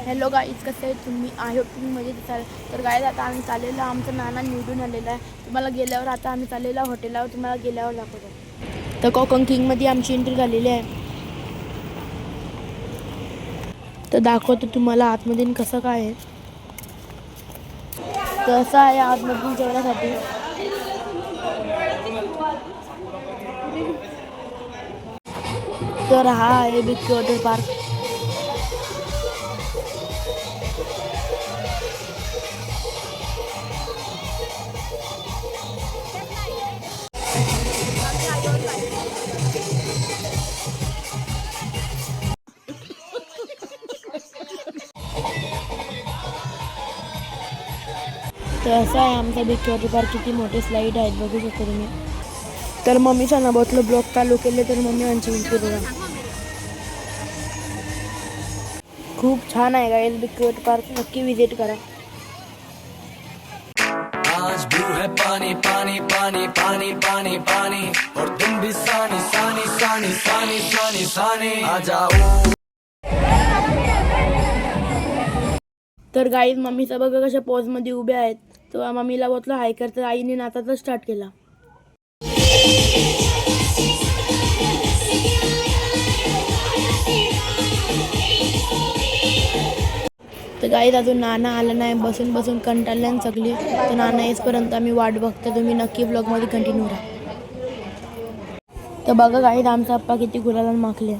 Hello guys, कसं आहे तुम्ही? आहे तुम्ही मजेत असाल तर गाईज आता आम्ही चाललेलो, आमचं नाना निवडून आलेला आहे. तुम्हाला गेल्यावर आता आम्ही चाललेलो हॉटेलवर, तुम्हाला गेल्यावर दाखवतो. तर कोकण किंगमध्ये आमची एंट्री झालेली आहे. तर दाखवतो तुम्हाला आतमध्ये कसं काय आहे. तर असं आहे आतमधून जेवणासाठी. तर हा आहे बिग वॉटर पार्क. तर असं आहे आमचा बिग वॉटर पार्क. किती मोठे स्लाईड आहेत बघू शकता तुम्ही. तर मम्मीच्या नावातलं ब्लॉग चालू केले तर मम्मी आमची एंट्री बघा. खूप छान आहे गाईज बिग वॉटर पार्क, नक्की विजिट करा. आज ब्लू है पानी पानी पानी पानी पानी पानी और तुम भी सानी सानी सानी सानी सानी सानी आ जाओ. तर गाईज मम्मीचा बघा कशा पॉज मध्ये उभ्या आहेत. तर मम्मीला बोललं हाय कर, तर आईने नाचायला स्टार्ट केला. तर गाईज अजून नाना आलं नाही, बसून बसून कंटाळल्यानं सगळी. तर नाना येईपर्यंत आम्ही वाट बघतो. तुम्ही नक्की व्लॉगमध्ये कंटिन्यू राहा. तर बघा गाईज आमचा अप्पा किती गुलाला माखले.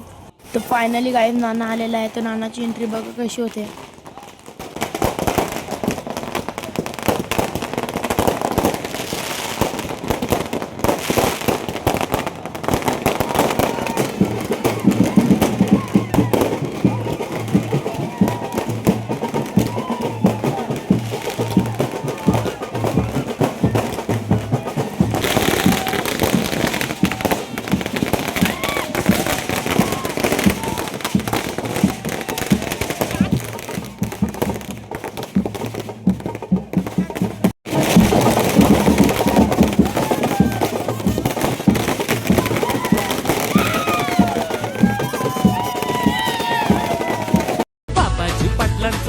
तर फायनली गाईज नाना आलेला आहे. तर नानाची एंट्री बघा कशी होते.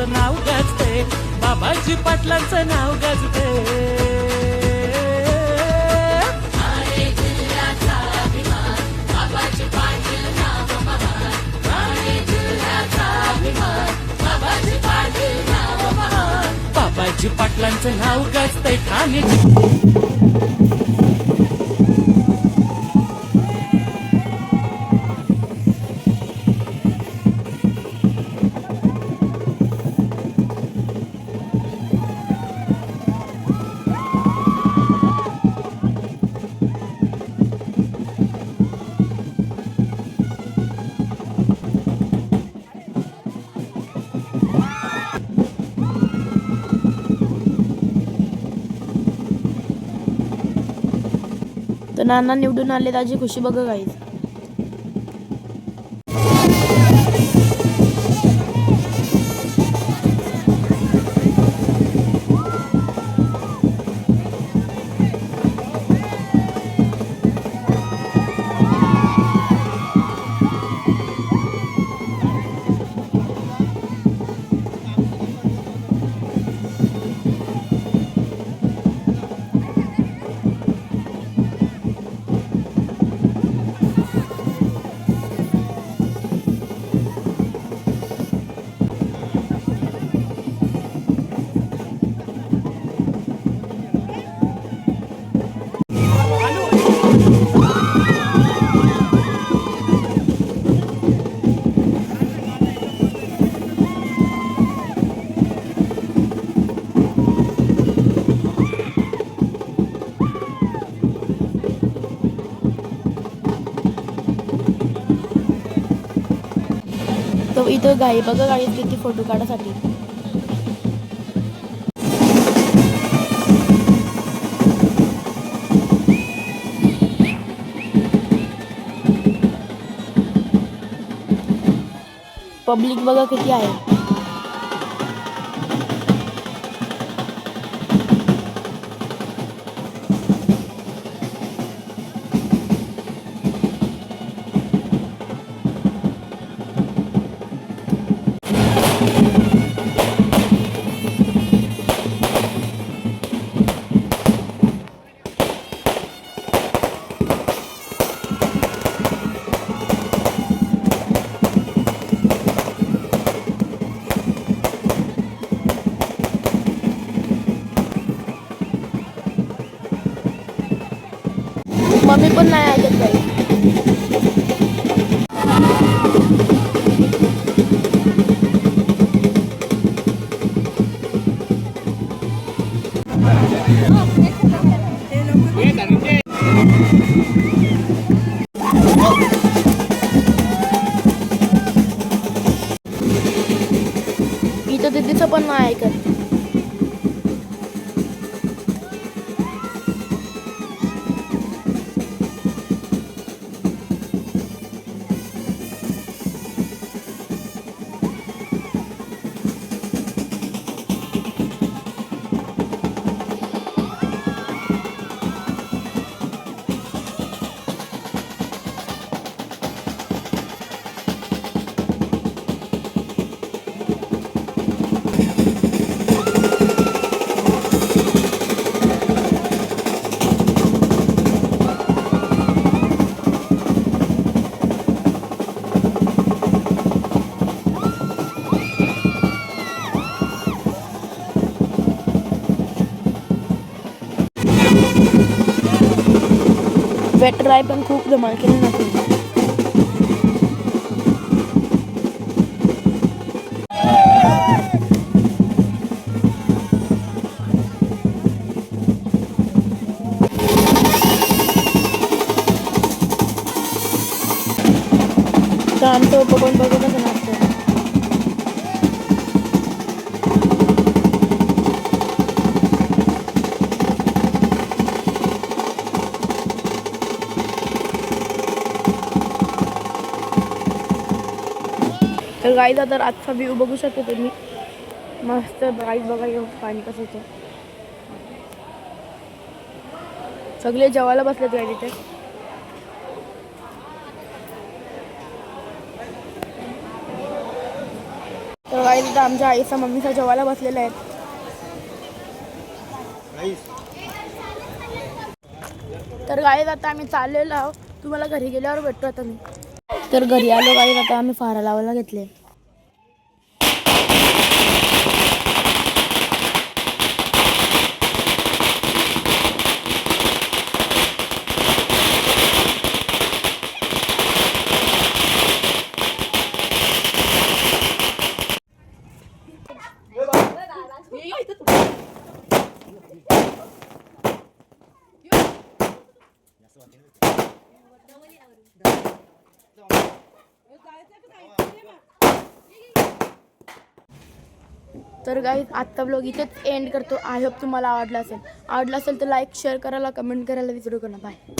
नाव गाजते, बाबाजी पाटलांचं नाव गाजते. बाबाजी पाटलांचं नाव गाजते ठाणे. तर नाना निवडून आले, त्याची खुशी बघा गाईज. तर इथं गाई बघा, गाईत किती फोटो काढासाठी. पब्लिक बघा किती आहे. पण नाही ऐकत काही. इथं दीदीचं पण नाही ऐकत. वेटर आहे पण खूप धमाल केली नव्हती. तर आमचं बघून बघूनच नाचतं. तर गाईज आता आजचा व्ह्यू बघू शकता तुम्ही. मस्त गाईज बघा येऊ पाणी कसं होतं. सगळे जेवायला बसलेत गाईज इथे. तर गाईज आता आमच्या आईचा मम्मीचा जेवायला बसलेला आहेत. तर गाईज आता आम्ही चाललेलो आहोत. तुम्हाला घरी गेल्यावर भेटतो आता मी. तर घरी आलो गाईज. आता आम्ही फारा लावायला घेतले. तर गाईज आजचा ब्लॉग इथेच एंड करतो. आय होप तुम्हाला आवडला असेल तर लाईक शेअर करायला कमेंट करायला विसरू नका. बाय.